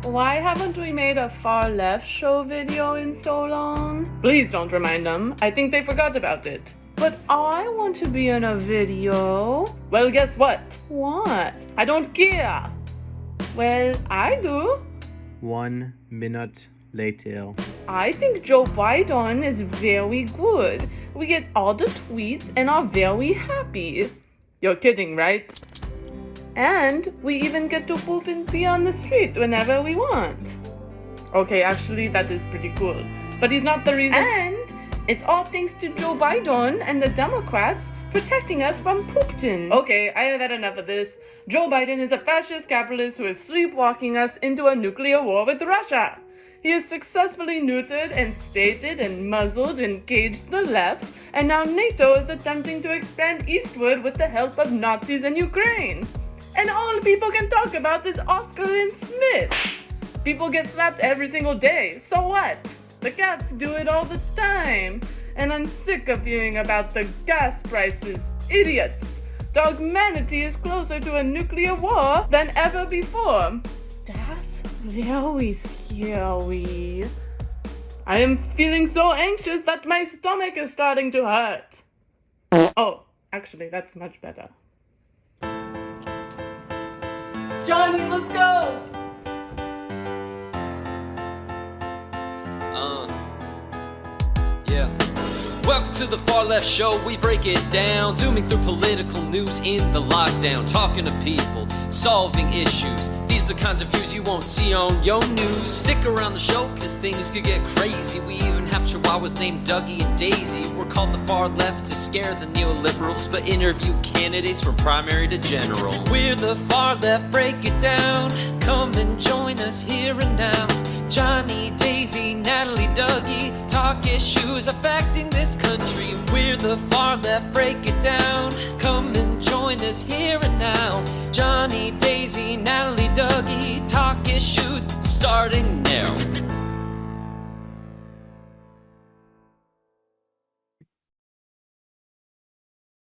Why haven't we made a far left show video in so long? Please don't remind them. I think they forgot about it. But I want to be in a video. Well, guess what? What? I don't care. Well, I do. 1 minute later. I think Joe Biden is very good. We get all the tweets and are very happy. You're kidding, right? And we even get to poop and pee on the street whenever we want. Okay, actually, that is pretty cool. But he's not the reason. And it's all thanks to Joe Biden and the Democrats protecting us from Putin. Okay, I have had enough of this. Joe Biden is a fascist capitalist who is sleepwalking us into a nuclear war with Russia. He has successfully neutered and stated and muzzled and caged the left, and now NATO is attempting to expand eastward with the help of Nazis in Ukraine. And all people can talk about is Oscar and Smith. People get slapped every single day, so what? The cats do it all the time. And I'm sick of hearing about the gas prices. Idiots! Dogmanity is closer to a nuclear war than ever before. That's very scary. I am feeling so anxious that my stomach is starting to hurt. Oh, actually, that's much better. Johnny, let's go! Yeah. Welcome to the Far Left Show, we break it down, zooming through political news in the lockdown, talking to people, solving issues. These are the kinds of views you won't see on your news. Stick around the show, cause things could get crazy. We even have chihuahuas named Dougie and Daisy. We're called the Far Left to scare the neoliberals, but interview candidates from primary to general. We're the Far Left, break it down. Come and join us here and now. Johnny, Daisy, Natalie, Dougie, talk issues affecting this country. We're the Far Left, break it down. Come and join us here and now. Johnny, Daisy, Natalie, Dougie, talk issues starting now.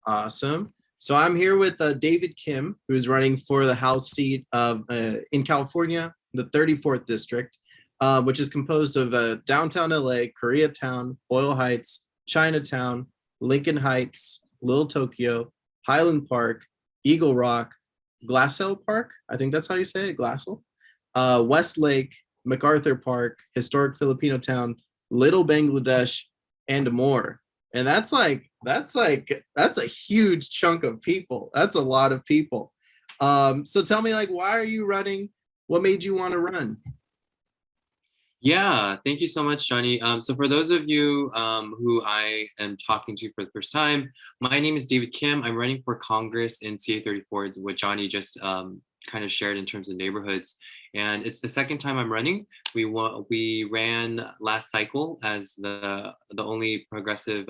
Awesome. So I'm here with David Kim, who's running for the House seat of in California, the 34th district, which is composed of downtown LA, Koreatown, Boyle Heights, Chinatown, Lincoln Heights, Little Tokyo, Highland Park, Eagle Rock, Glassell Park, I think that's how you say it, Glassell, Westlake, MacArthur Park, historic Filipino town, Little Bangladesh, and more. And that's a huge chunk of people. That's a lot of people. So tell me, like, why are you running? What made you want to run? Yeah, thank you so much, Johnny. So for those of you who I am talking to for the first time, my name is David Kim. I'm running for Congress in CA34, what Johnny just kind of shared in terms of neighborhoods. And it's the second time I'm running. We ran last cycle as the only progressive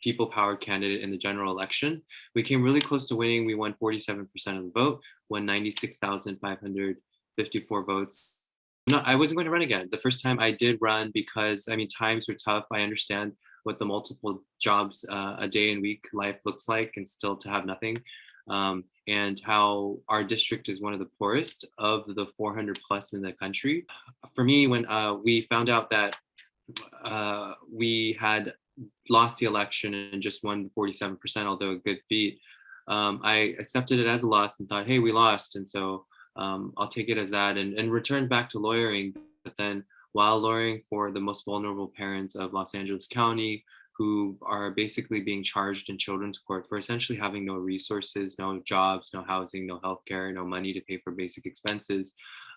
people-powered candidate in the general election. We came really close to winning. We won 47% of the vote, won 96,554 votes. No, I wasn't going to run again. The first time I did run because, I mean, times are tough. I understand what the multiple jobs a day and week life looks like and still to have nothing. And how our district is one of the poorest of the 400 plus in the country. For me, when we found out that we had lost the election and just won 47%, although a good feat, I accepted it as a loss and thought, hey, we lost. And so I'll take it as that and return back to lawyering. But then while lawyering for the most vulnerable parents of Los Angeles County, who are basically being charged in children's court for essentially having no resources, no jobs, no housing, no healthcare, no money to pay for basic expenses,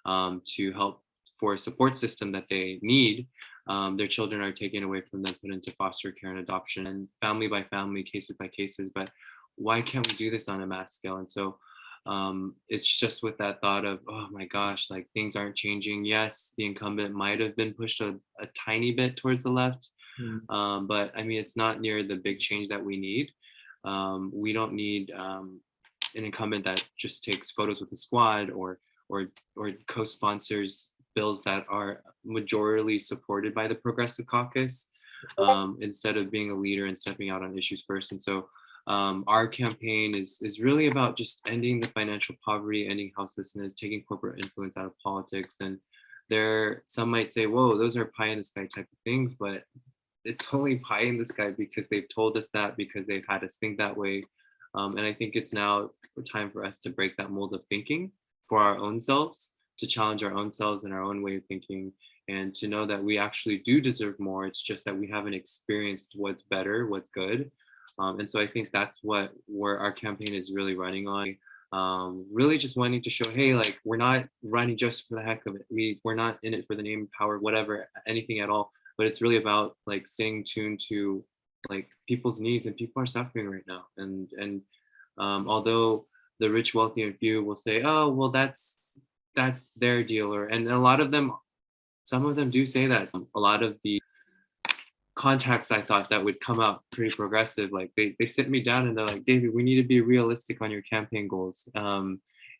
to help for a support system that they need. Their children are taken away from them, put into foster care and adoption, and family by family, cases by cases. But why can't we do this on a mass scale? And so it's just with that thought of, oh my gosh, like things aren't changing. Yes, the incumbent might have been pushed a tiny bit towards the left, but I mean, it's not near the big change that we need. We don't need an incumbent that just takes photos with the squad or co-sponsors bills that are majorly supported by the Progressive Caucus, instead of being a leader and stepping out on issues first. And so our campaign is really about just ending the financial poverty, ending houselessness, taking corporate influence out of politics, and some might say, whoa, those are pie in the sky type of things, but it's only pie in the sky because they've told us that, because they've had us think that way. And I think it's now time for us to break that mold of thinking for our own selves, to challenge our own selves and our own way of thinking, and to know that we actually do deserve more. It's just that we haven't experienced what's better, what's good. And so I think that's where our campaign is really running on. Really just wanting to show, hey, like, we're not running just for the heck of it. We're not in it for the name, power, whatever, anything at all. But it's really about like staying tuned to like people's needs, and people are suffering right now. And although the rich, wealthy, and few will say, oh, well, that's their deal, and a lot of them, some of them do say that. A lot of the contacts I thought that would come out pretty progressive, like they sit me down and they're like, David, we need to be realistic on your campaign goals.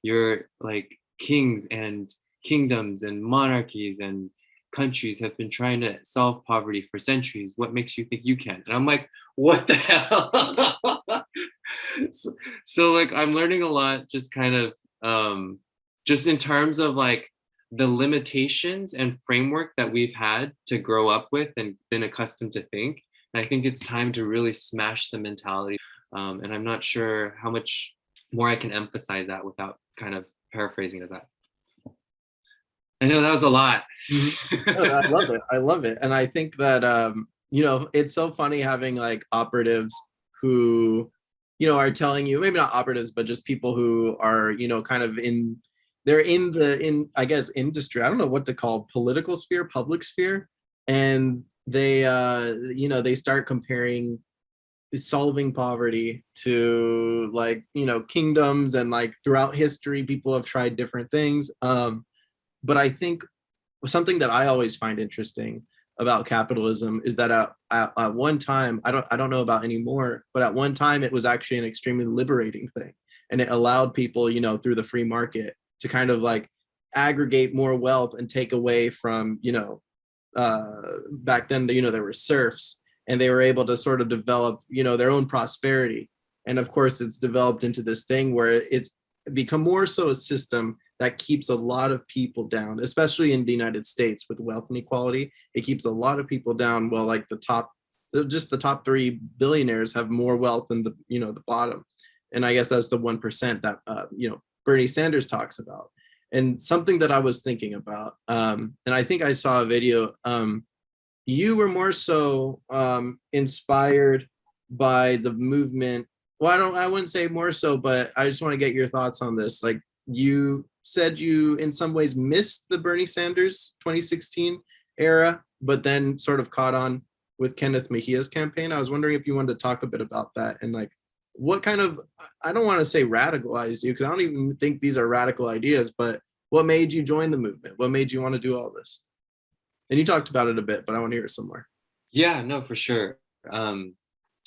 You're like, kings and kingdoms and monarchies and countries have been trying to solve poverty for centuries. What makes you think you can? And I'm like, what the hell? so like, I'm learning a lot, just kind of just in terms of like the limitations and framework that we've had to grow up with and been accustomed to think. And I think it's time to really smash the mentality. And I'm not sure how much more I can emphasize that without kind of paraphrasing of that. I know that was a lot. No, I love it. I love it. And I think that, it's so funny having like operatives who, are telling you, maybe not operatives, but just people who are, kind of they're in I guess industry, I don't know what to call, political sphere, public sphere. And they, they start comparing solving poverty to like, kingdoms, and like throughout history, people have tried different things. But I think something that I always find interesting about capitalism is that at one time, I don't know about anymore, but at one time it was actually an extremely liberating thing, and it allowed people, through the free market to kind of like aggregate more wealth and take away from, back then, there were serfs, and they were able to sort of develop, their own prosperity. And of course, it's developed into this thing where it's become more so a system that keeps a lot of people down, especially in the United States with wealth inequality. It keeps a lot of people down. Well, like the top 3 billionaires have more wealth than the bottom. And I guess that's the 1% that, Bernie Sanders talks about. And something that I was thinking about, and I think I saw a video, you were more so inspired by the movement. Well, I wouldn't say more so, but I just want to get your thoughts on this. Like, you said you in some ways missed the Bernie Sanders 2016 era, but then sort of caught on with Kenneth Mejia's campaign. I was wondering if you wanted to talk a bit about that, and like what kind of, I don't want to say radicalized you, because I don't even think these are radical ideas, but what made you join the movement? What made you want to do all this? And you talked about it a bit, but I want to hear it some more. Yeah, no, for sure.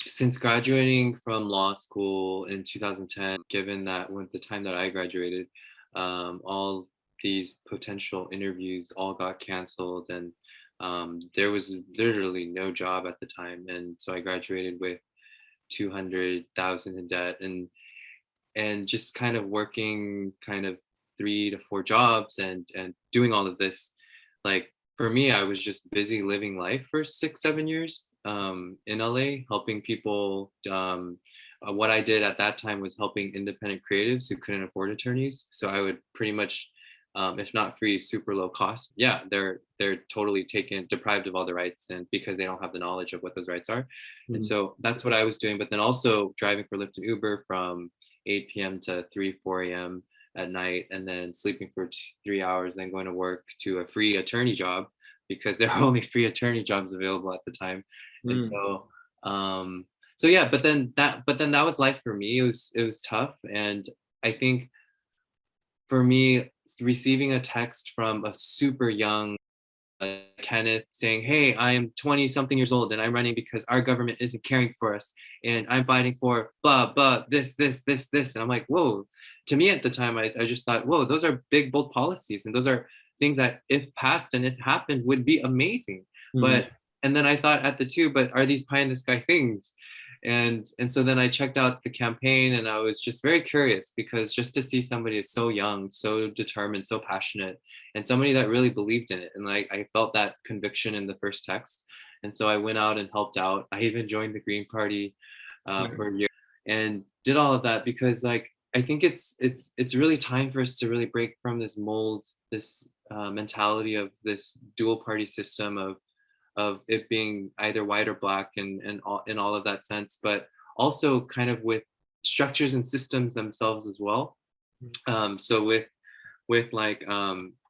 Since graduating from law school in 2010, given that when the time that I graduated, all these potential interviews all got canceled, and there was literally no job at the time. And so I graduated with 200,000 in debt, and just kind of working kind of 3 to 4 jobs and doing all of this. Like, for me, I was just busy living life for 6-7 years in LA, helping people. What I did at that time was helping independent creatives who couldn't afford attorneys. So I would pretty much, if not free, super low cost. Yeah, they're totally deprived of all the rights, and because they don't have the knowledge of what those rights are. Mm-hmm. And so that's what I was doing. But then also driving for Lyft and Uber from 8 p.m. to 4 a.m. at night, and then sleeping for 3 hours, then going to work to a free attorney job, because there were only free attorney jobs available at the time. And so yeah, but then that was life for me. It was tough. And I think for me, receiving a text from a super young Kenneth saying, hey, I am 20 something years old and I'm running because our government isn't caring for us, and I'm fighting for blah blah this, and I'm like, whoa. To me at the time, I just thought, whoa, those are big, bold policies, and those are things that if passed and if happened would be amazing. Mm-hmm. And then I thought but are these pie in the sky things? And so then I checked out the campaign, and I was just very curious, because just to see somebody so young, so determined, so passionate, and somebody that really believed in it, and like I felt that conviction in the first text. And so I went out and helped out. I even joined the Green Party for a year and did all of that, because like I think it's really time for us to really break from this mold, this mentality of this dual party system of it being either white or black, and all in all of that sense, but also kind of with structures and systems themselves as well. So with like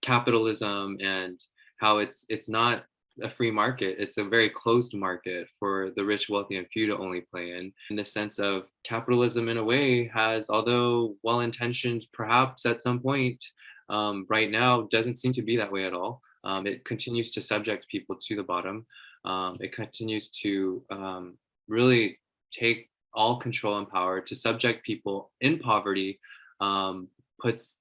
capitalism, and how it's not a free market, it's a very closed market for the rich, wealthy, and few to only play in the sense of capitalism in a way has, although well intentioned perhaps at some point, right now doesn't seem to be that way at all. It continues to subject people to the bottom. It continues to really take all control and power to subject people in poverty, puts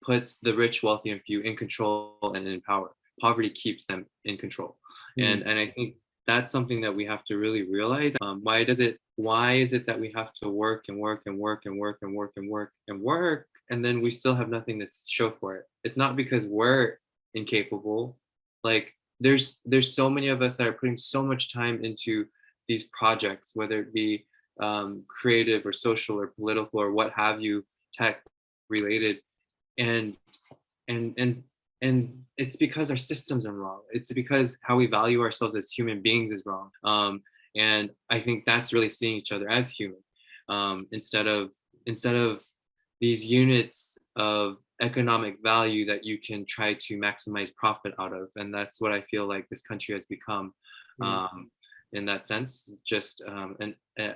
the rich, wealthy, and few in control and in power. Poverty keeps them in control. And I think that's something that we have to really realize. Why is it that we have to work and work and work and work and work and work and work, and then we still have nothing to show for it? It's not because we're incapable. Like there's so many of us that are putting so much time into these projects, whether it be creative or social or political or what have you, tech related, and it's because our systems are wrong. It's because how we value ourselves as human beings is wrong. And I think that's really seeing each other as human, instead of these units of economic value that you can try to maximize profit out of. And that's what I feel like this country has become, in that sense, just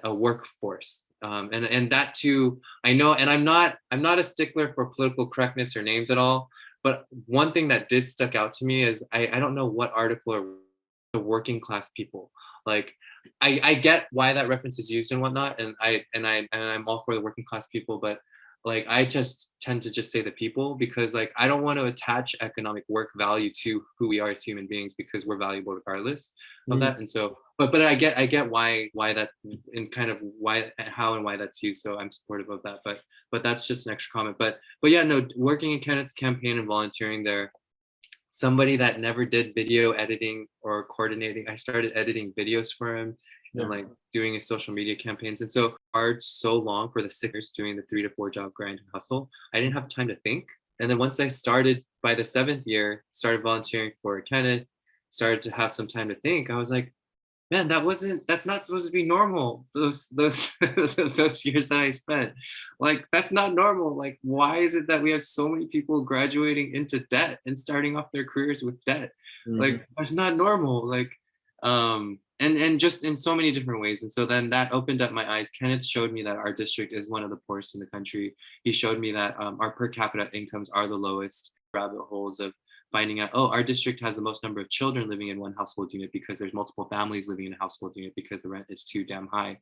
a workforce. And that too, I know, and I'm not a stickler for political correctness or names at all, but one thing that did stick out to me is I don't know what article or the working class people. Like I get why that reference is used and whatnot, and I'm all for the working class people, but like I just tend to just say the people, because like I don't want to attach economic work value to who we are as human beings, because we're valuable regardless of that. And so but I get why that, and kind of why, how and why that's used, so I'm supportive of that. But that's just an extra comment. But yeah, no, working in Kenneth's campaign and volunteering there, somebody that never did video editing or coordinating, I started editing videos for him and like doing his social media campaigns. And so hard, so long for the sickers doing the 3 to 4 job grind and hustle, I didn't have time to think. And then once I started, by the 7th year, started volunteering for Kenneth, started to have some time to think, I was like, man, that's not supposed to be normal. Those those years that I spent, like, that's not normal. Like, why is it that we have so many people graduating into debt and starting off their careers with debt? Like, that's not normal. Like, and just in so many different ways. And so then that opened up my eyes. Kenneth showed me that our district is one of the poorest in the country. He showed me that our per capita incomes are the lowest. Rabbit holes of finding out, oh, our district has the most number of children living in one household unit because there's multiple families living in a household unit because the rent is too damn high.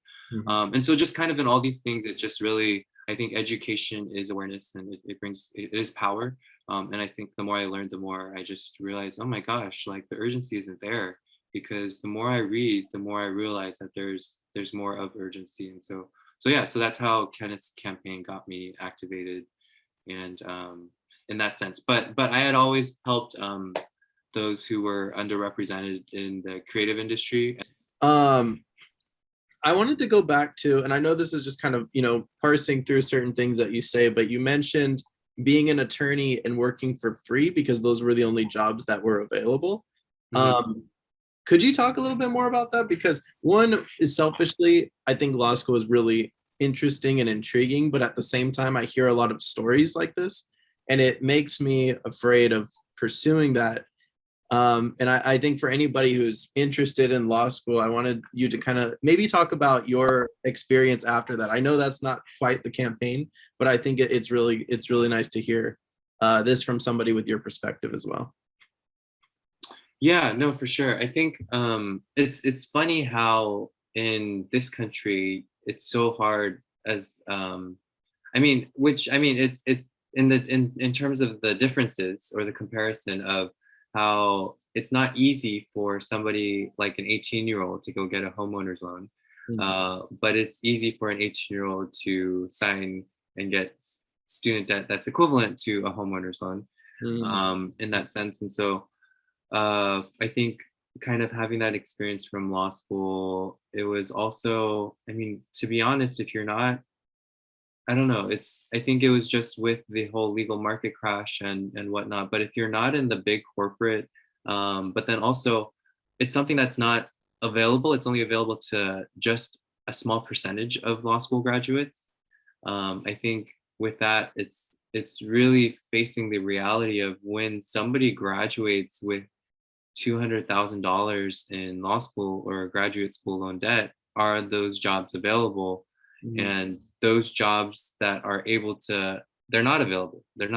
And so just kind of in all these things, it just really, I think education is awareness, and it is power. And I think the more I learned, the more I just realized, oh my gosh, like the urgency isn't there, because the more I read, the more I realize that there's more of urgency. And so yeah, so that's how Kenneth's campaign got me activated. And in that sense, but I had always helped those who were underrepresented in the creative industry. I wanted to go back to, and I know this is just kind of, parsing through certain things that you say, but you mentioned being an attorney and working for free because those were the only jobs that were available. Could you talk a little bit more about that? Because one is, selfishly, I think law school is really interesting and intriguing, but at the same time, I hear a lot of stories like this, and it makes me afraid of pursuing that. And I think for anybody who's interested in law school, I wanted you to kind of maybe talk about your experience after that. I know that's not quite the campaign, but I think it's really nice to hear this from somebody with your perspective as well. Yeah, no, for sure. I think it's funny how in this country it's so hard as it's in terms of the differences or the comparison of how it's not easy for somebody like an 18-year-old to go get a homeowner's loan. But it's easy for an 18-year-old to sign and get student debt that's equivalent to a homeowner's loan, in that sense. And so I think kind of having that experience from law school, it was also, I mean, to be honest, if you're not, I don't know, I think it was just with the whole legal market crash and whatnot. But if you're not in the big corporate, but then also it's something that's not available, it's only available to just a small percentage of law school graduates. I think with that, it's really facing the reality of when somebody graduates with $200,000 in law school or graduate school loan debt, are those jobs available? And those jobs that are able to, they're not available. They're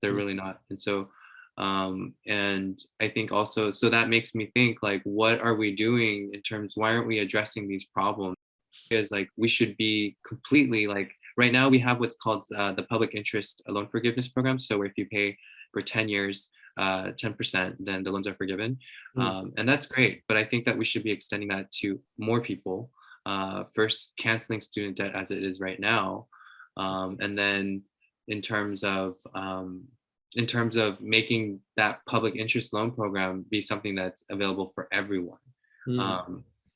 really not. And so, and I think also, so that makes me think, like, what are we doing in terms, why aren't we addressing these problems? Because like we should be completely, like, right now we have what's called the public interest loan forgiveness program. So if you pay for 10 years, 10%, then the loans are forgiven. And that's great. But I think that we should be extending that to more people. First, canceling student debt as it is right now. And then in terms of making that public interest loan program be something that's available for everyone.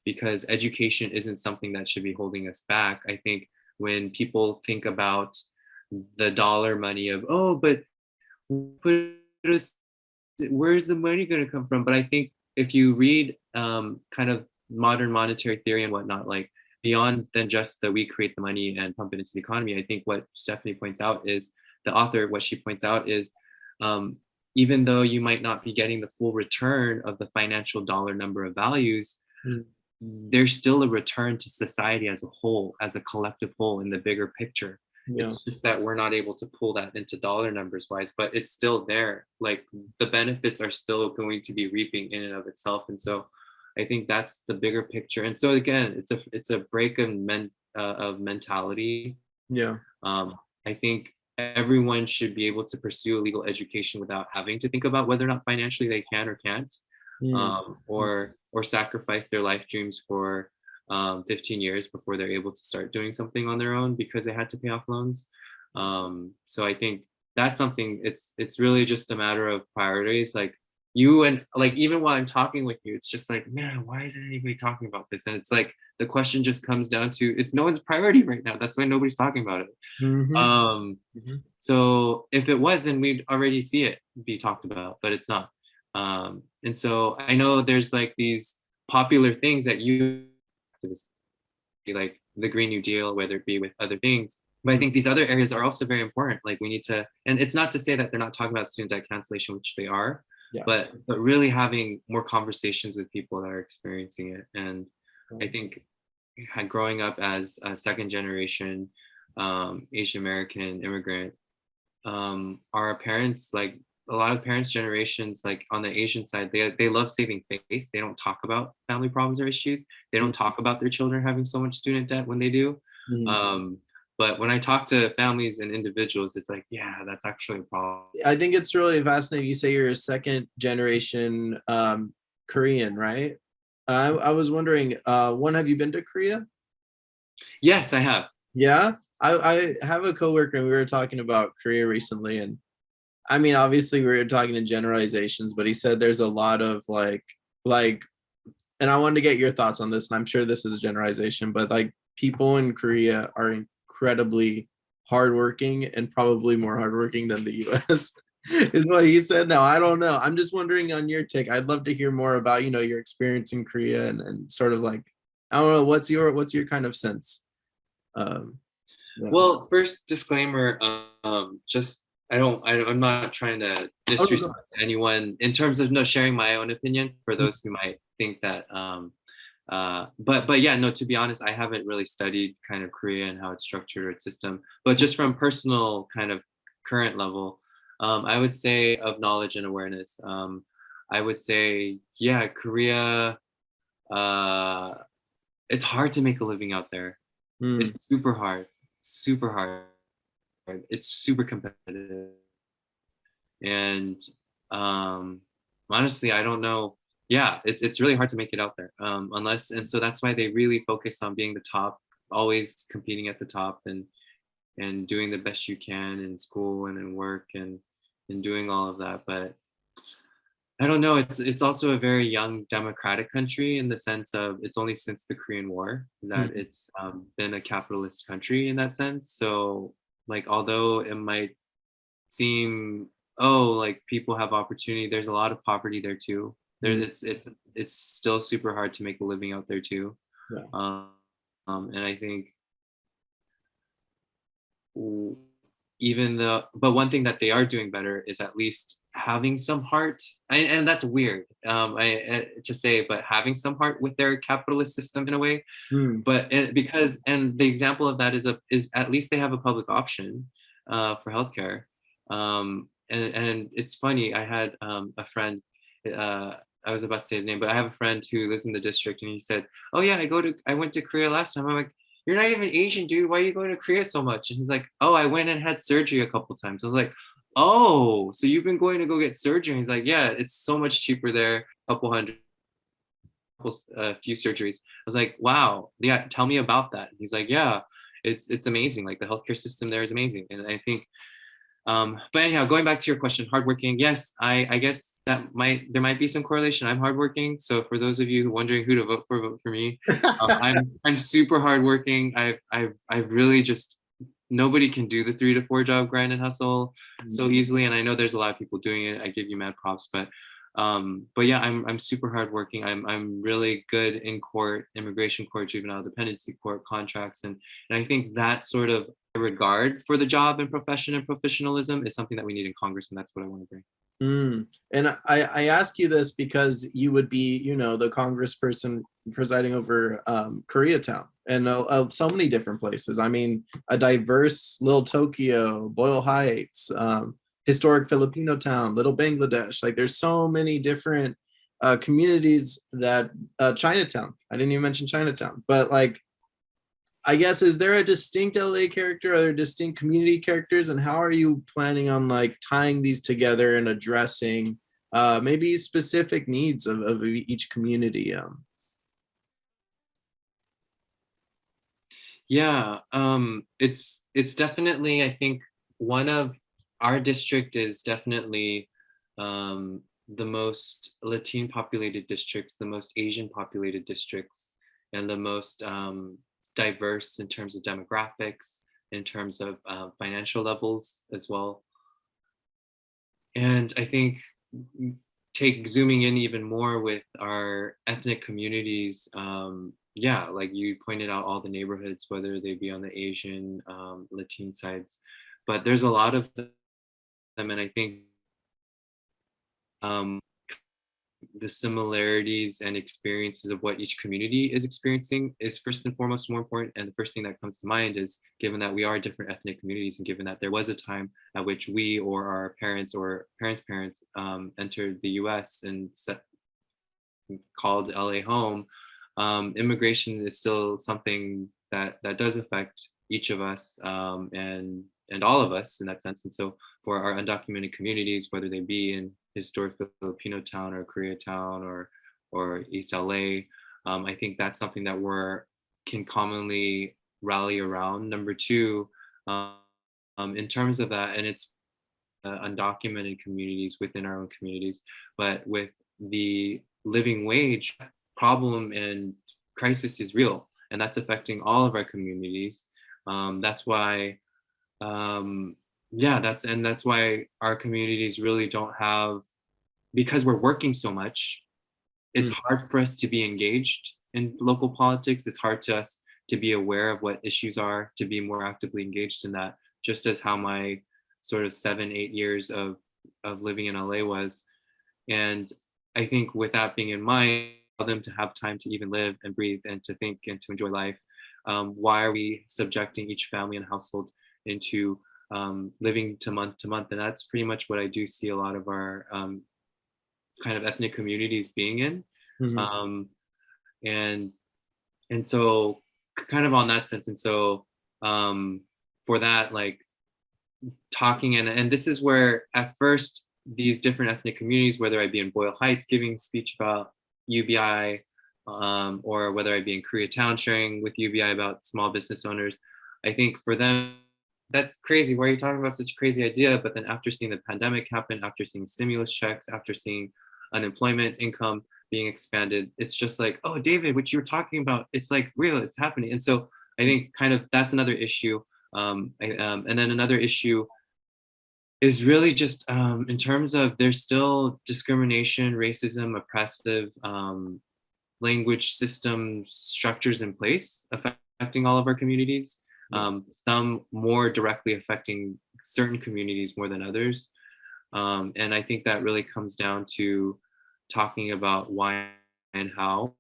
Because education isn't something that should be holding us back. I think when people think about the dollar money of, oh, but where's the money going to come from? But I think if you read kind of modern monetary theory and whatnot, like beyond than just that we create the money and pump it into the economy, I think what Stephanie points out is, the author, what she points out is, even though you might not be getting the full return of the financial dollar number of values, there's still a return to society as a whole, as a collective whole in the bigger picture. It's just that we're not able to pull that into dollar numbers wise, but it's still there. Like the benefits are still going to be reaping in and of itself. And so I think that's the bigger picture. And so again, it's a break of mentality. I think everyone should be able to pursue a legal education without having to think about whether or not financially they can or can't, or sacrifice their life dreams for 15 years before they're able to start doing something on their own because they had to pay off loans. So I think that's something, it's really just a matter of priorities. Like you, and like even while I'm talking with you, it's just like, man, why isn't anybody talking about this? And it's like the question just comes down to, it's no one's priority right now. That's why nobody's talking about it. So if it was, then we'd already see it be talked about, but it's not. And so I know there's like these popular things that you, like the Green New Deal, whether it be with other things, but I think these other areas are also very important. Like we need to, and it's not to say that they're not talking about student debt cancellation, which they are, but really having more conversations with people that are experiencing it. And I think growing up as a second generation Asian American immigrant, our parents, like a lot of parents' generations, like on the Asian side, they love saving face. They don't talk about family problems or issues. They don't talk about their children having so much student debt when they do. But when I talk to families and individuals, it's like, yeah, that's actually a problem. I think it's really fascinating. You say you're a second generation Korean, right? I was wondering, one, have you been to Korea? Yes, I have. Yeah, I have a coworker and we were talking about Korea recently, and I mean, obviously we were talking in generalizations, but he said there's a lot of like, and I wanted to get your thoughts on this, and I'm sure this is a generalization, but like people in Korea are incredibly hardworking and probably more hardworking than the US is what he said. Now, I don't know. I'm just wondering on your take. I'd love to hear more about, your experience in Korea and sort of like, I don't know, what's your kind of sense? Well, first disclaimer, just I'm not trying to disrespect anyone in terms of sharing my own opinion for those who might think that but yeah, no, to be honest, I haven't really studied kind of Korea and how it's structured or its system, but just from personal kind of current level, I would say of knowledge and awareness, I would say, yeah, Korea, it's hard to make a living out there. It's super hard. It's super competitive. And honestly, I don't know yeah, it's really hard to make it out there, unless, and so that's why they really focus on being the top, always competing at the top, and doing the best you can in school and in work, and doing all of that. But I don't know. It's also a very young democratic country in the sense of it's only since the Korean War that Mhm. it's been a capitalist country in that sense. So like, although it might seem, oh, like people have opportunity, there's a lot of poverty there too. There, Mm. it's still super hard to make a living out there too. Yeah. Um, and I think w- even though, but one thing that they are doing better is at least having some heart, and that's weird to say, but having some heart with their capitalist system in a way. Mm. But because, and the example of that is at least they have a public option for healthcare. And it's funny, I had a friend, uh, I was about to say his name, but I have a friend who lives in the district, and he said, oh yeah, I went to Korea last time. I'm like, you're not even Asian, dude. Why are you going to Korea so much? And he's like, oh, I went and had surgery a couple times. I was like, oh, so you've been going to go get surgery? And he's like, yeah, it's so much cheaper there, a couple hundred, a few surgeries. I was like, wow, yeah, tell me about that. And he's like, yeah, it's amazing. Like the healthcare system there is amazing. And I think, but anyhow, going back to your question, hardworking. Yes, I guess there might be some correlation. I'm hardworking. So for those of you who wondering who to vote for me. I'm super hardworking. I've really just, nobody can do the 3 to 4 job grind and hustle so easily. And I know there's a lot of people doing it. I give you mad props, but yeah, I'm super hardworking. I'm really good in court, immigration court, juvenile dependency court, contracts, and I think that sort of regard for the job and profession and professionalism is something that we need in Congress, and that's what I want to bring. Mm. And I ask you this because you would be, the congressperson presiding over Koreatown and so many different places. I mean, a diverse Little Tokyo, Boyle Heights, historic Filipino town, Little Bangladesh. Like there's so many different communities that Chinatown. I didn't even mention Chinatown, but like, I guess, is there a distinct LA character? Are there distinct community characters? And how are you planning on like tying these together and addressing maybe specific needs of each community? Yeah, it's definitely, I think one of our district is definitely the most Latin populated districts, the most Asian populated districts, and the most diverse in terms of demographics, in terms of financial levels as well. And I think zooming in even more with our ethnic communities, yeah, like you pointed out, all the neighborhoods, whether they be on the Asian, Latin sides, but there's a lot of them, and I think the similarities and experiences of what each community is experiencing is first and foremost more important. And the first thing that comes to mind is, given that we are different ethnic communities, and given that there was a time at which we or our parents or parents entered the US and called LA home, immigration is still something that does affect each of us, and all of us in that sense. And so for our undocumented communities, whether they be in historic Filipino town or Koreatown or East LA, I think that's something that can commonly rally around. Number two, in terms of that, and it's undocumented communities within our own communities, but with the living wage problem and crisis is real, and that's affecting all of our communities. That's why yeah, that's why our communities really don't have, because we're working so much, it's hard for us to be engaged in local politics. It's hard to us to be aware of what issues are, to be more actively engaged in that, just as how my sort of 7-8 years of living in LA was. And I think with that being in mind, for them to have time to even live and breathe and to think and to enjoy life, why are we subjecting each family and household into living to month, and that's pretty much what I do see a lot of our kind of ethnic communities being in. Mm-hmm. And so kind of on that sense, and so for that, like talking, and this is where at first these different ethnic communities, whether I be in Boyle Heights giving speech about UBI, or whether I be in Koreatown sharing with UBI about small business owners, I think for them, that's crazy. Why are you talking about such a crazy idea? But then after seeing the pandemic happen, after seeing stimulus checks, after seeing unemployment income being expanded, it's just like, oh, David, what you were talking about, it's like real, it's happening. And so I think kind of that's another issue. And then another issue is really just in terms of there's still discrimination, racism, oppressive language system structures in place affecting all of our communities. Some more directly affecting certain communities more than others. And I think that really comes down to talking about why and how.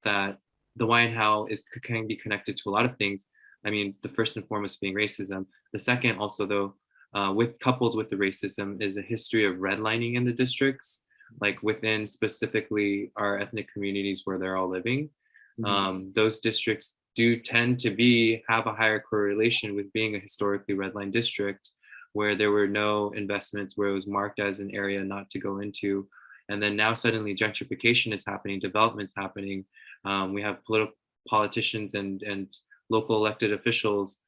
That the why and how can be connected to a lot of things. I mean, the first and foremost being racism. The second also, though, coupled with the racism is a history of redlining in the districts, like within specifically our ethnic communities where they're all living. Those districts do tend to have a higher correlation with being a historically redlined district, where there were no investments, where it was marked as an area not to go into. And then now suddenly gentrification is happening, development's happening. We have politicians and local elected officials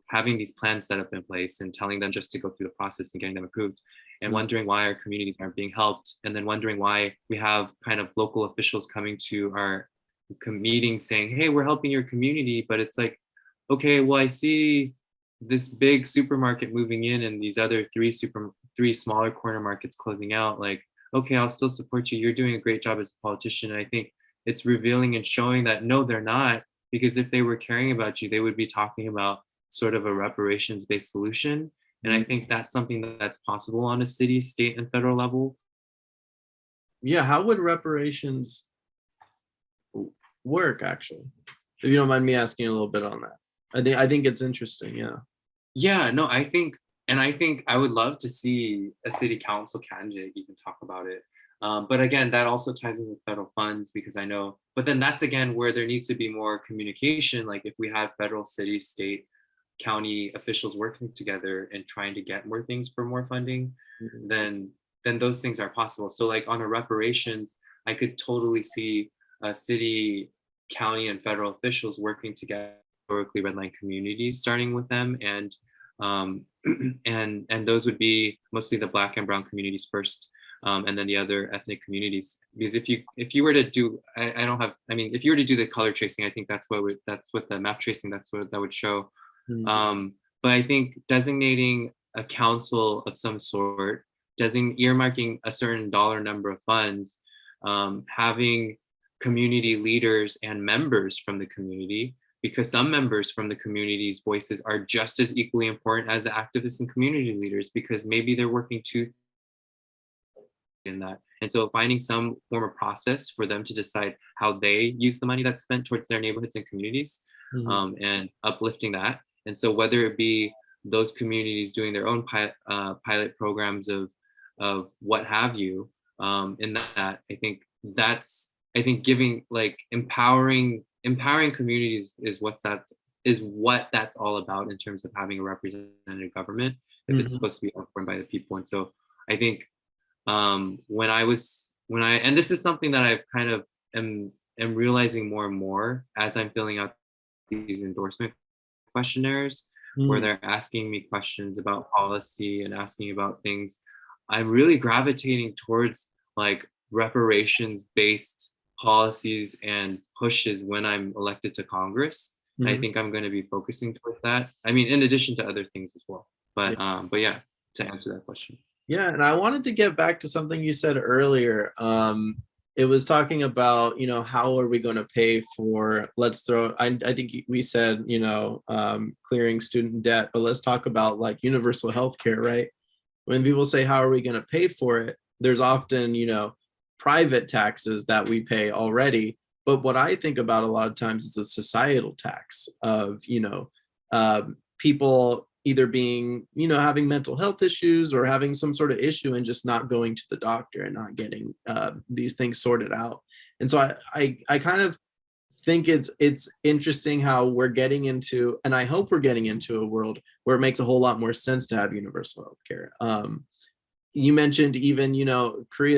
having these plans set up in place and telling them just to go through the process and getting them approved, and wondering why our communities aren't being helped. And then wondering why we have kind of local officials coming to our meetings saying, hey, we're helping your community. But it's like, okay, well, I see this big supermarket moving in and these other three smaller corner markets closing out. Like, okay, I'll still support you. You're doing a great job as a politician. And I think it's revealing and showing that no, they're not. Because if they were caring about you, they would be talking about sort of a reparations-based solution. And I think that's something that's possible on a city, state, and federal level. Yeah, how would reparations work, actually? If you don't mind me asking a little bit on that. I think it's interesting, yeah. Yeah, no, I think I would love to see a city council candidate even talk about it. But again, that also ties in with federal funds, because I know, but then that's again where there needs to be more communication. Like if we have federal, city, state, county officials working together and trying to get more things for more funding, then those things are possible. So like on a reparations, I could totally see city, county, and federal officials working together, historically redlined communities, starting with them, and those would be mostly the Black and Brown communities first. And then the other ethnic communities, because if you were to do, if you were to do the color tracing, I think that's what the map tracing, that's what that would show. But I think designating a council of some sort, earmarking a certain dollar number of funds, having community leaders and members from the community, because some members from the community's voices are just as equally important as the activists and community leaders, because maybe they're working in that. And so finding some form of process for them to decide how they use the money that's spent towards their neighborhoods and communities, and uplifting that. And so whether it be those communities doing their own pilot programs of what have you, in that, I think giving, like, empowering communities is what that's all about in terms of having a representative government, if it's supposed to be informed by the people. And so I think and this is something that I've kind of am realizing more and more as I'm filling out these endorsement questionnaires, where they're asking me questions about policy and asking about things, I'm really gravitating towards like reparations based policies and pushes when I'm elected to Congress. I think I'm going to be focusing towards that. I mean, in addition to other things as well. But yeah, to answer that question. Yeah, and I wanted to get back to something you said earlier. It was talking about, how are we going to pay for, I think we said, clearing student debt, but let's talk about like universal healthcare, right? When people say, how are we going to pay for it? There's often, private taxes that we pay already. But what I think about a lot of times is a societal tax of, people either being, having mental health issues or having some sort of issue and just not going to the doctor and not getting these things sorted out. And so I kind of think it's interesting how we're getting into, and I hope we're getting into a world where it makes a whole lot more sense to have universal healthcare. you mentioned even,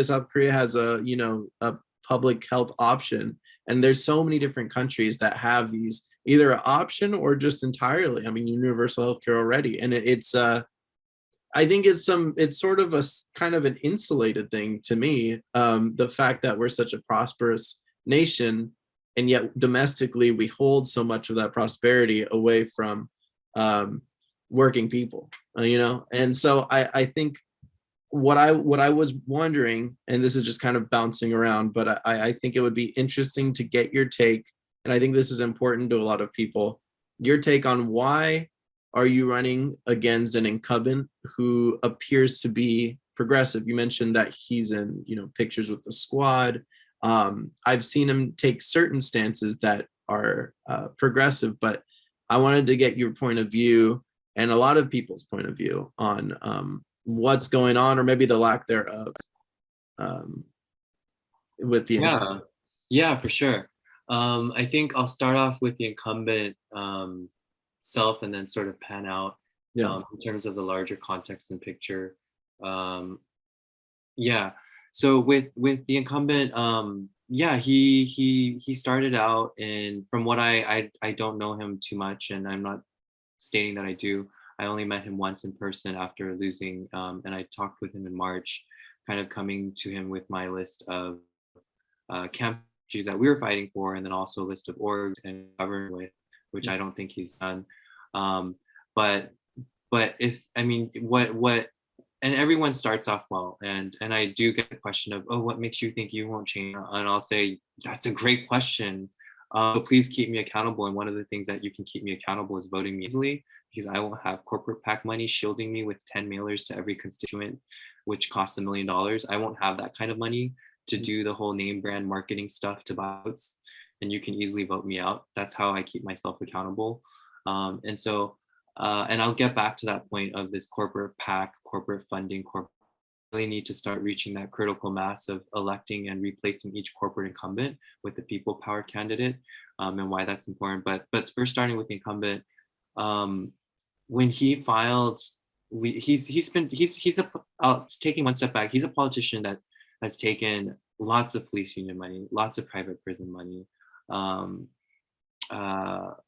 South Korea has a public health option, and there's so many different countries that have these either an option or just entirely, I mean, universal healthcare already. And it's I think it's sort of a kind of an insulated thing to me. The fact that we're such a prosperous nation, and yet domestically we hold so much of that prosperity away from working people, And so I think what I was wondering, and this is just kind of bouncing around, but I think it would be interesting to get your take, and I think this is important to a lot of people, your take on why are you running against an incumbent who appears to be progressive? You mentioned that he's in, pictures with the squad. I've seen him take certain stances that are progressive, but I wanted to get your point of view and a lot of people's point of view on what's going on, or maybe the lack thereof, with the incumbent. Yeah, for sure. I think I'll start off with the incumbent self and then sort of pan out in terms of the larger context and picture. So with the incumbent, he started out, and from what I don't know him too much, and I'm not stating that I do. I only met him once in person after losing, and I talked with him in March, kind of coming to him with my list of camp issues that we were fighting for, and then also a list of orgs and govern with, which I don't think he's done. But if, I mean, what, and everyone starts off well, and I do get the question of, oh, what makes you think you won't change? And I'll say, that's a great question. So please keep me accountable. And one of the things that you can keep me accountable is voting me easily, because I won't have corporate PAC money shielding me with 10 mailers to every constituent, which costs $1 million. I won't have that kind of money to do the whole name brand marketing stuff to buy votes, and you can easily vote me out. That's how I keep myself accountable. And I'll get back to that point of this corporate PAC, corporate funding, really need to start reaching that critical mass of electing and replacing each corporate incumbent with the people power candidate, and why that's important. But first, starting with the incumbent, when he filed, taking one step back. He's a politician that has taken lots of police union money, lots of private prison money,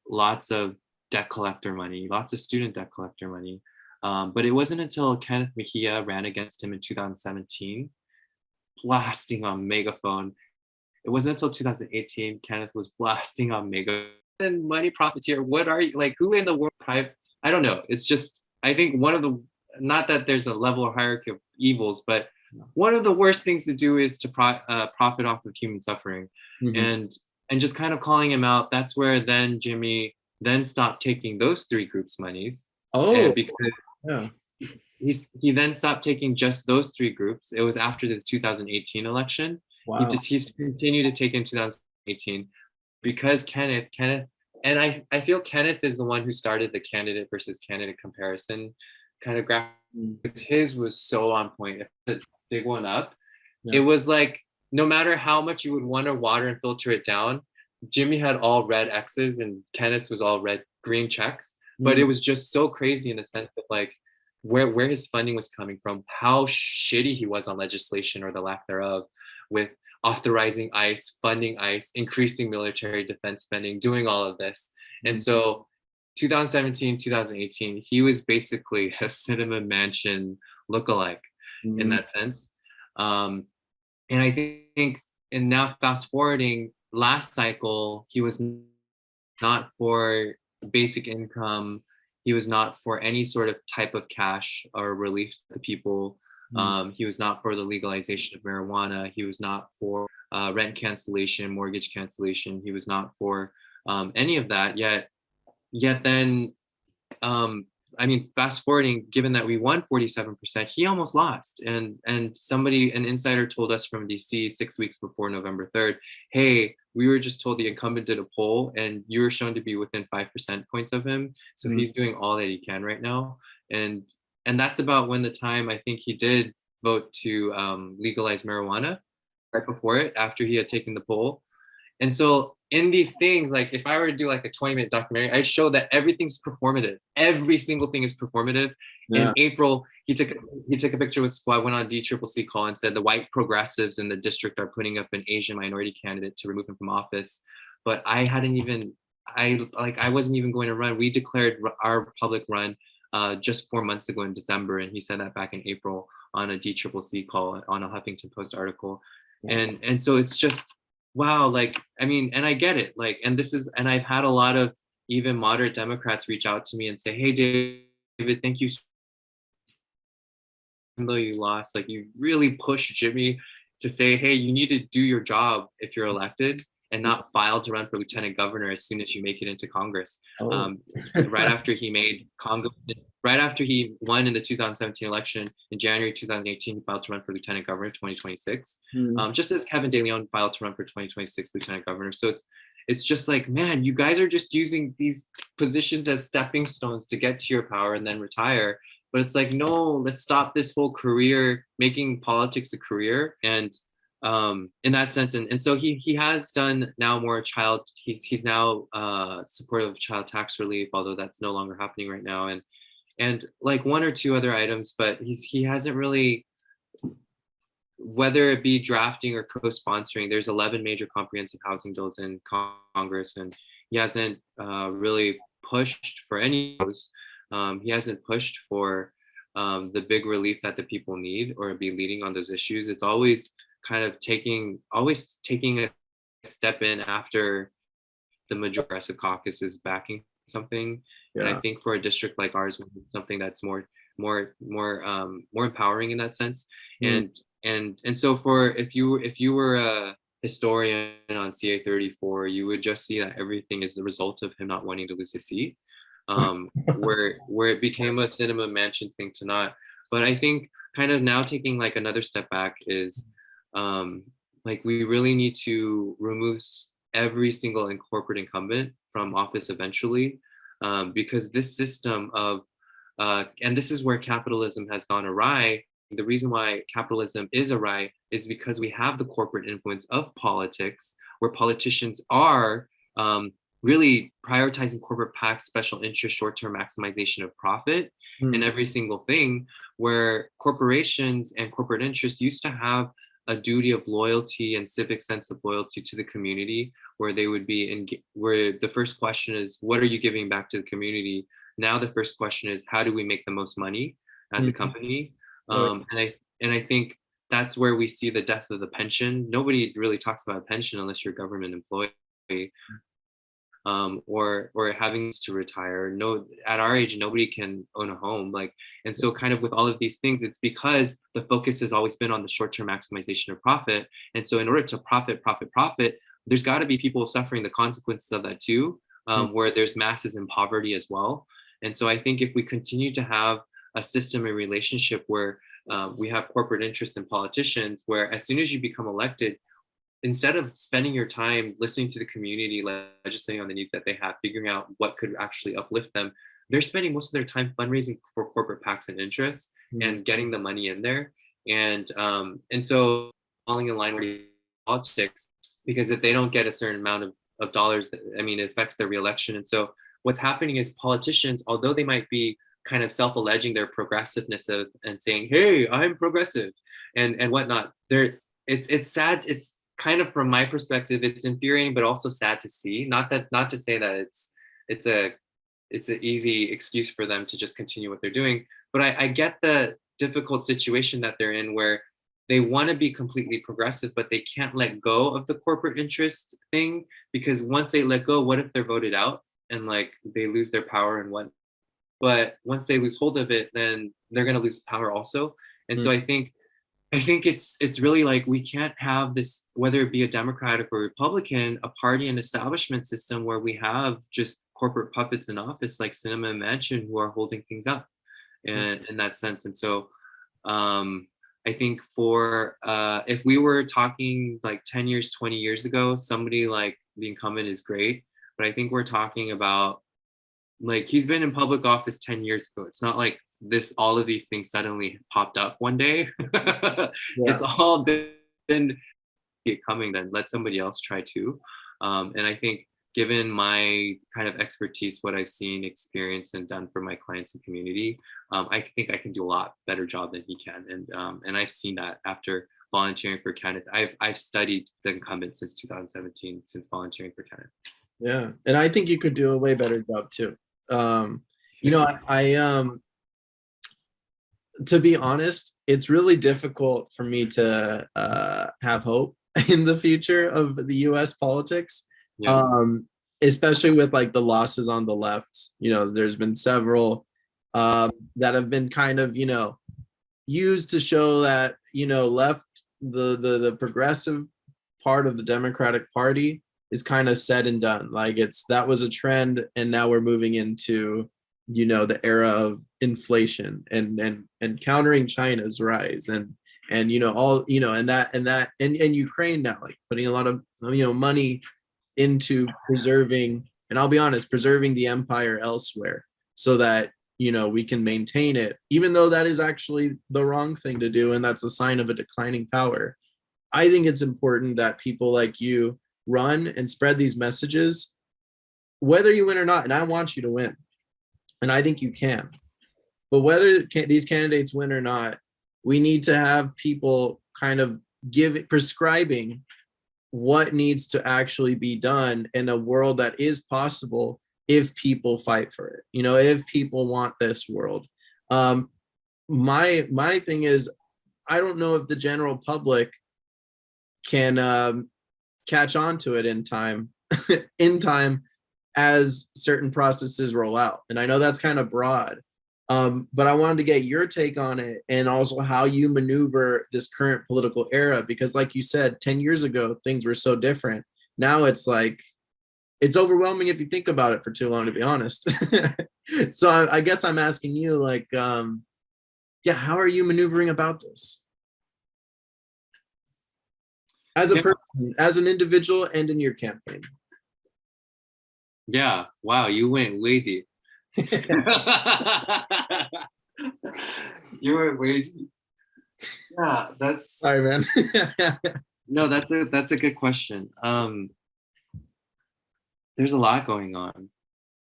lots of debt collector money, lots of student debt collector money. But it wasn't until Kenneth Mejia ran against him in 2017, blasting on megaphone. It wasn't until 2018 Kenneth was blasting on megaphone. And money profiteer, what are you, like, who in the world private? I don't know. It's just, I think one of the, not that there's a level or hierarchy of evils, but one of the worst things to do is to profit off of human suffering. And just kind of calling him out. That's where then Jimmy then stopped taking those three groups' monies. Because he then stopped taking just those three groups. It was after the 2018 election. Wow. He's continued to take in 2018 because Kenneth, and I feel Kenneth is the one who started the candidate versus candidate comparison kind of graph. His was so on point. If dig one up, it was like, no matter how much you would want to water and filter it down, Jimmy had all red X's and Kenneth's was all green checks. But it was just so crazy in the sense of like where his funding was coming from, how shitty he was on legislation or the lack thereof, with authorizing ICE, funding ICE, increasing military defense spending, doing all of this. And so 2017, 2018, he was basically a Cinnamon Mansion lookalike in that sense. And I think, and now fast forwarding, last cycle, he was not for basic income. He was not for any sort of type of cash or relief to the people. He was not for the legalization of marijuana. He was not for rent cancellation, mortgage cancellation. He was not for any of that. Yet then, I mean, fast forwarding, given that we won 47%, he almost lost. And an insider told us from DC 6 weeks before November 3rd, hey, we were just told the incumbent did a poll and you were shown to be within 5% points of him. So he's doing all that he can right now. And that's about when the time I think he did vote to legalize marijuana, right before it, after he had taken the poll. And so in these things, like if I were to do like a 20-minute documentary, I'd show that everything's performative. Every single thing is performative. In April, he took a picture with Squad, went on DCCC call and said the white progressives in the district are putting up an Asian minority candidate to remove him from office. But I wasn't even going to run. We declared our public run just 4 months ago in December, and he said that back in April on a DCCC call on a Huffington Post article. And so it's just, wow, like, I mean, and I get it, like, and I've had a lot of even moderate Democrats reach out to me and say, hey, David, thank you. Even though you lost, like, you really pushed Jimmy to say, hey, you need to do your job if you're elected and not file to run for lieutenant governor as soon as you make it into Congress. Right after he made Congress, right after he won in the 2017 election, in January 2018, he filed to run for lieutenant governor 2026, just as Kevin De Leon filed to run for 2026 lieutenant governor. So it's just like, man, you guys are just using these positions as stepping stones to get to your power and then retire. But it's like, no, let's stop this whole career, making politics a career. And in that sense, and so he has done now more he's now supportive of child tax relief, although that's no longer happening right now, and like one or two other items, but he hasn't really, whether it be drafting or co-sponsoring, there's 11 major comprehensive housing bills in Congress, and he hasn't really pushed for any of those. He hasn't pushed for the big relief that the people need or be leading on those issues. It's always kind of taking a step in after the major progressive caucus is backing something. And I think for a district like ours, something that's more empowering in that sense. And so if you were a historian on CA 34, you would just see that everything is the result of him not wanting to lose his seat. Where it became a cinema mansion thing to not. But I think kind of now taking like another step back is like we really need to remove every single corporate incumbent from office eventually, because this system of and this is where capitalism has gone awry. The reason why capitalism is awry is because we have the corporate influence of politics, where politicians are really prioritizing corporate PACs, special interest, short-term maximization of profit in every single thing, where corporations and corporate interests used to have a duty of loyalty and civic sense of loyalty to the community, where they would be where the first question is, what are you giving back to the community? Now the first question is, how do we make the most money as a company? And I think that's where we see the death of the pension. Nobody really talks about a pension unless you're a government employee. Or having to retire. No, at our age, nobody can own a home. Like, and so kind of with all of these things, it's because the focus has always been on the short-term maximization of profit. And so in order to profit, there's got to be people suffering the consequences of that too, where there's masses in poverty as well. And so I think if we continue to have a system and relationship where we have corporate interests and politicians, where as soon as you become elected, instead of spending your time listening to the community, legislating on the needs that they have, figuring out what could actually uplift them, they're spending most of their time fundraising for corporate PACs and interests and getting the money in there. And so falling in line with politics, because if they don't get a certain amount of dollars, it affects their reelection. And so what's happening is politicians, although they might be kind of self-alleging their progressiveness and saying, hey, I'm progressive and whatnot, it's sad. It's kind of, from my perspective, it's infuriating, but also sad to see. Not to say that it's an easy excuse for them to just continue what they're doing, but I get the difficult situation that they're in, where they want to be completely progressive, but they can't let go of the corporate interest thing, because once they let go, what if they're voted out and like they lose their power and what? But once they lose hold of it, then they're going to lose power also. And so I think it's really like, we can't have this, whether it be a Democratic or Republican, a party and establishment system where we have just corporate puppets in office like Sinema and Manchin who are holding things up in that sense. And so I think for if we were talking like 10 years, 20 years ago, somebody like the incumbent is great. But I think we're talking about, like, he's been in public office 10 years ago. It's not like all of these things suddenly popped up one day. It's all been coming. Then let somebody else try too. And I think given my kind of expertise, what I've seen, experienced, and done for my clients and community, I think I can do a lot better job than he can. And I've seen that after volunteering for Canada. I've studied the incumbent since 2017, since volunteering for Canada. Yeah, and I think you could do a way better job too. To be honest, it's really difficult for me to have hope in the future of the U.S. politics, especially with like the losses on the left. There's been several that have been kind of used to show that left the progressive part of the Democratic Party is kind of said and done. Like that was a trend, and now we're moving into the era of inflation and countering China's rise and all and Ukraine now, like putting a lot of money into preserving, and I'll be honest, preserving the empire elsewhere so that we can maintain it, even though that is actually the wrong thing to do, and that's a sign of a declining power. I think it's important that people like you run and spread these messages, whether you win or not, and I want you to win. And I think you can. But whether these candidates win or not, we need to have people kind of prescribing what needs to actually be done in a world that is possible if people fight for it. If people want this world. My thing is, I don't know if the general public can catch on to it in time as certain processes roll out. And I know that's kind of broad, but I wanted to get your take on it, and also how you maneuver this current political era, because like you said, 10 years ago, things were so different. Now it's like, it's overwhelming if you think about it for too long, to be honest. So I guess I'm asking you, like, how are you maneuvering about this? As a person, as an individual, and in your campaign. Yeah, wow, you went way deep. You went way deep. Yeah, that's sorry, man. No, that's a good question. There's a lot going on.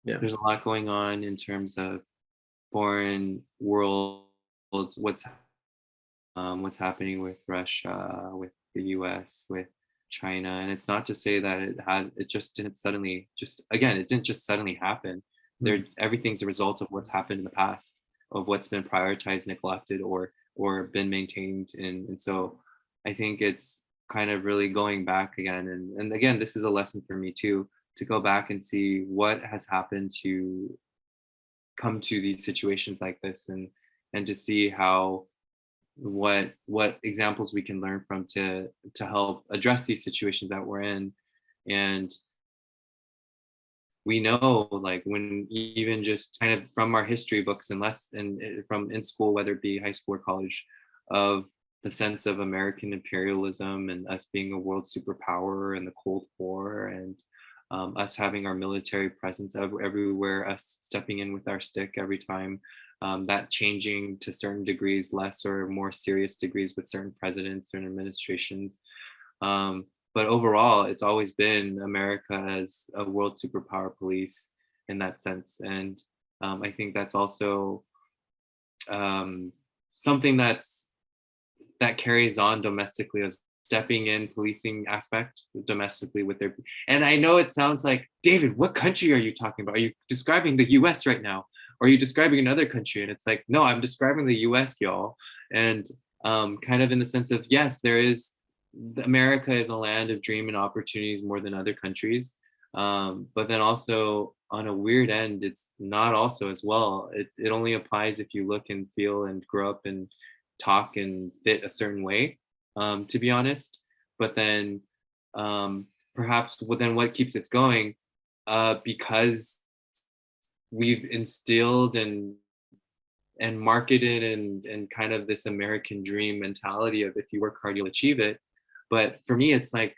Yeah, there's a lot going on in terms of foreign world, what's happening with Russia, with the US, with China. And it's not to say that it didn't just suddenly happen. Everything's a result of what's happened in the past, of what's been prioritized, neglected, or been maintained. And so I think it's kind of really going back again. And again, this is a lesson for me too, to go back and see what has happened to come to these situations like this, and to see how what examples we can learn from to help address these situations that we're in. And we know, like, when even just kind of from our history books and from in school, whether it be high school or college, of the sense of American imperialism and us being a world superpower and the Cold War, and us having our military presence everywhere, us stepping in with our stick every time, that changing to certain degrees, less or more serious degrees with certain presidents and administrations. But overall, it's always been America as a world superpower police in that sense. And I think that's also something that carries on domestically, as stepping in policing aspect domestically with their. And I know it sounds like, David, what country are you talking about? Are you describing the US right now? Or are you describing another country? And it's like, no, I'm describing the US, y'all. And kind of in the sense of, yes, America is a land of dream and opportunities more than other countries. But then also on a weird end, it's not also as well. It only applies if you look and feel and grow up and talk and fit a certain way, to be honest. But then perhaps what keeps it going, because we've instilled and marketed and kind of this American dream mentality of, if you work hard, you'll achieve it. But for me, it's like,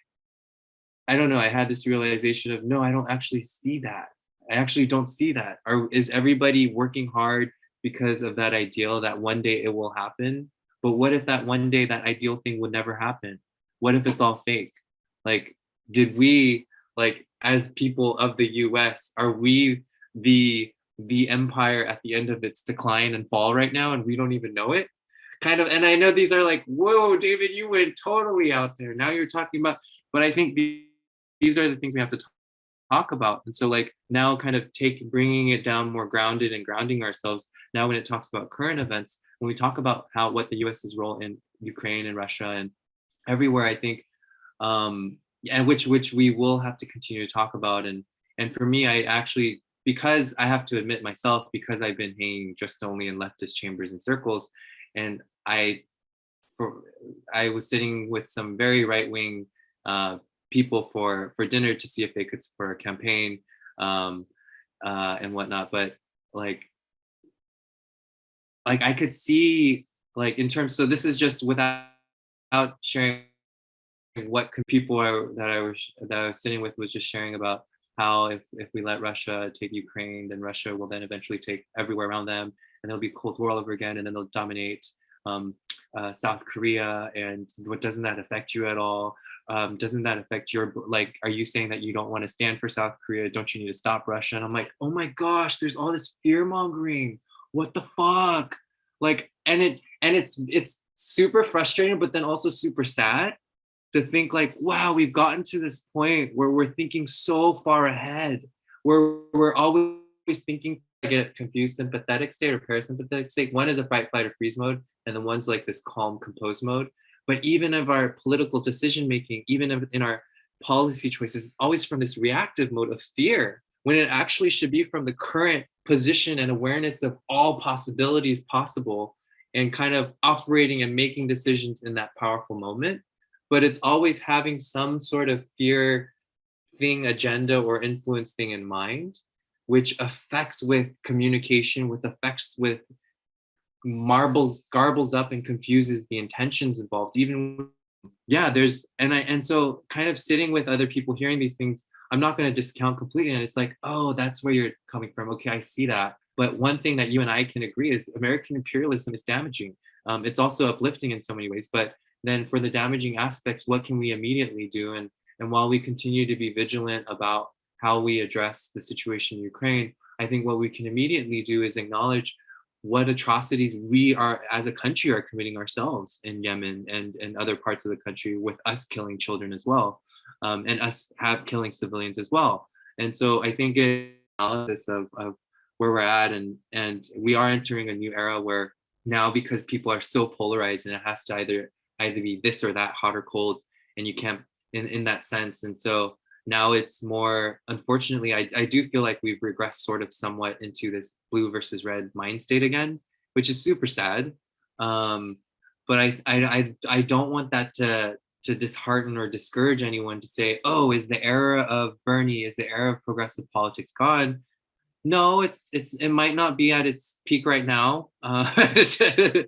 I don't know, I had this realization of, no, I don't actually see that. I actually don't see that. Is everybody working hard because of that ideal that one day it will happen? But what if that one day that ideal thing would never happen? What if it's all fake? Like, did we Like, as people of the US, are we the empire at the end of its decline and fall right now, and we don't even know it? Kind of. And I know these are like, whoa, David, you went totally out there. Now you're talking about, but I think these are the things we have to talk about. And so, like, now kind of bringing it down more grounded and grounding ourselves. Now when it talks about current events, when we talk about what the US's role in Ukraine and Russia and everywhere, I think, and which we will have to continue to talk about. And for me, I actually, because I have to admit myself, because I've been hanging just only in leftist chambers and circles, and I was sitting with some very right-wing people for dinner to see if they could support a campaign and whatnot. But like I could see, like, in terms, so this is just without sharing what people that I was sitting with was just sharing about how if we let Russia take Ukraine, then Russia will then eventually take everywhere around them, and there'll be a Cold War all over again, and then they'll dominate South Korea. And what, doesn't that affect you at all? Doesn't that affect your, like, are you saying that you don't want to stand for South Korea? Don't you need to stop Russia? And I'm like, oh my gosh, there's all this fear mongering. What the fuck? Like, and it's super frustrating, but then also super sad to think, like, wow, we've gotten to this point where we're thinking so far ahead, where we're always thinking, I get confused, sympathetic state or parasympathetic state. One is a fight, flight, or freeze mode, and then one's like this calm, composed mode. But even of our political decision making, even in our policy choices, it's always from this reactive mode of fear, when it actually should be from the current position and awareness of all possibilities possible, and kind of operating and making decisions in that powerful moment. But it's always having some sort of fear thing, agenda, or influence thing in mind, which affects with communication, garbles up and confuses the intentions involved. Even, yeah, and so kind of sitting with other people, hearing these things, I'm not going to discount completely. And it's like, oh, that's where you're coming from. Okay, I see that. But one thing that you and I can agree is American imperialism is damaging. It's also uplifting in so many ways, but then for the damaging aspects, what can we immediately do? And while we continue to be vigilant about how we address the situation in Ukraine, I think what we can immediately do is acknowledge what atrocities we are as a country are committing ourselves in Yemen and other parts of the country, with us killing children as well, and us killing civilians as well. And so I think it's analysis of where we're at, and we are entering a new era where now, because people are so polarized, and it has to either be this or that, hot or cold, and you can't in that sense. And so now it's more, unfortunately, I do feel like we've regressed sort of somewhat into this blue versus red mind state again, which is super sad. But I don't want that to dishearten or discourage anyone to say, oh, is the era of Bernie, is the era of progressive politics gone? No, it might not be at its peak right now. It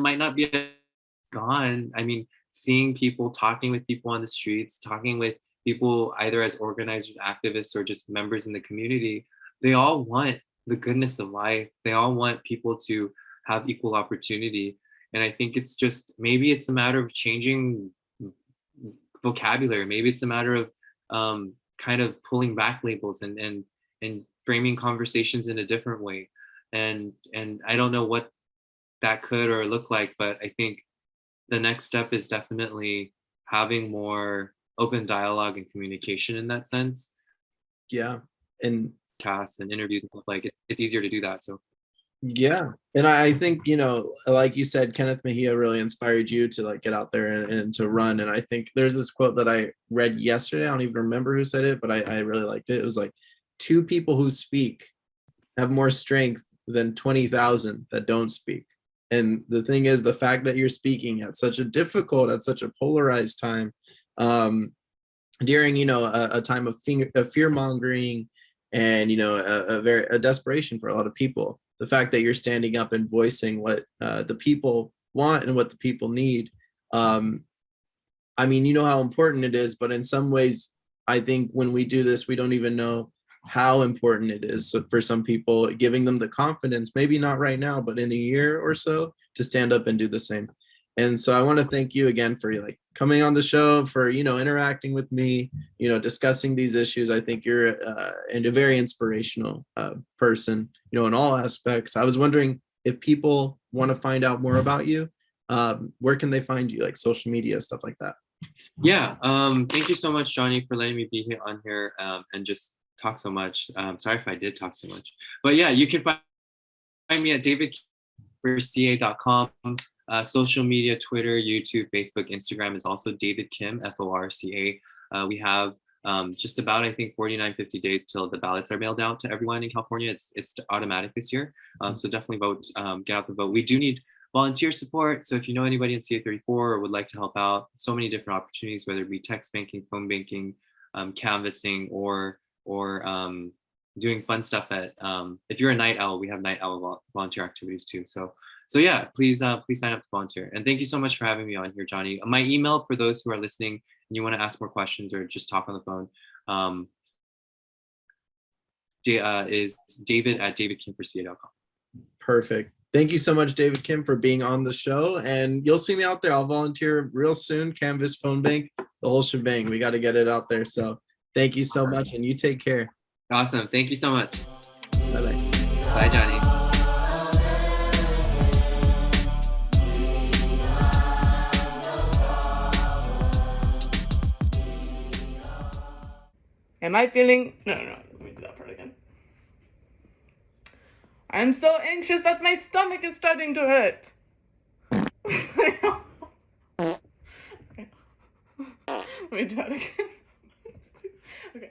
might not be gone. I mean, seeing people, talking with people on the streets, talking with people either as organizers, activists, or just members in the community, they all want the goodness of life. They all want people to have equal opportunity. And I think it's just, maybe it's a matter of changing vocabulary. Maybe it's a matter of kind of pulling back labels and framing conversations in a different way. And I don't know what that could or look like, but I think the next step is definitely having more open dialogue and communication in that sense. Yeah. And Casts and interviews and stuff, like it's easier to do that. So yeah. And I think, like you said, Kenneth Mejia really inspired you to like get out there and to run. And I think there's this quote that I read yesterday. I don't even remember who said it, but I really liked it. It was like, 2 people who speak have more strength than 20,000 that don't speak. And the thing is, the fact that you're speaking at such a polarized time, during, a time of fear mongering and, a desperation for a lot of people, the fact that you're standing up and voicing what the people want and what the people need. I mean, you know how important it is, but in some ways, I think when we do this, we don't even know how important it is. So for some people, giving them the confidence, maybe not right now, but in a year or so, to stand up and do the same. And so I want to thank you again for like coming on the show, for, interacting with me, discussing these issues. I think you're a very inspirational person, in all aspects. I was wondering if people want to find out more about you, where can they find you, like social media, stuff like that? Yeah. Thank you so much, Johnny, for letting me be here on here and just talk so much. Sorry if I did talk so much, but yeah, you can find me at davidforca.com. Social media, Twitter, YouTube, Facebook, Instagram is also David Kim, FORCA. We have just about, I think, 49, 50 days till the ballots are mailed out to everyone in California. It's automatic this year. So definitely vote, get out the vote. We do need volunteer support. So if you know anybody in CA34 or would like to help out, so many different opportunities, whether it be text banking, phone banking, canvassing, or doing fun stuff at, if you're a night owl, we have night owl volunteer activities too. So yeah, please sign up to volunteer. And thank you so much for having me on here, Johnny. My email for those who are listening and you want to ask more questions or just talk on the phone is david@davidkimforca.com. Perfect. Thank you so much, David Kim, for being on the show. And you'll see me out there. I'll volunteer real soon. Canvas, phone bank, the whole shebang. We got to get it out there. So thank you so much, and you take care. Awesome. Thank you so much. Bye-bye. Bye, Johnny. Am I feeling... No, let me do that part again. I'm so anxious that my stomach is starting to hurt. Let me do that again. Okay.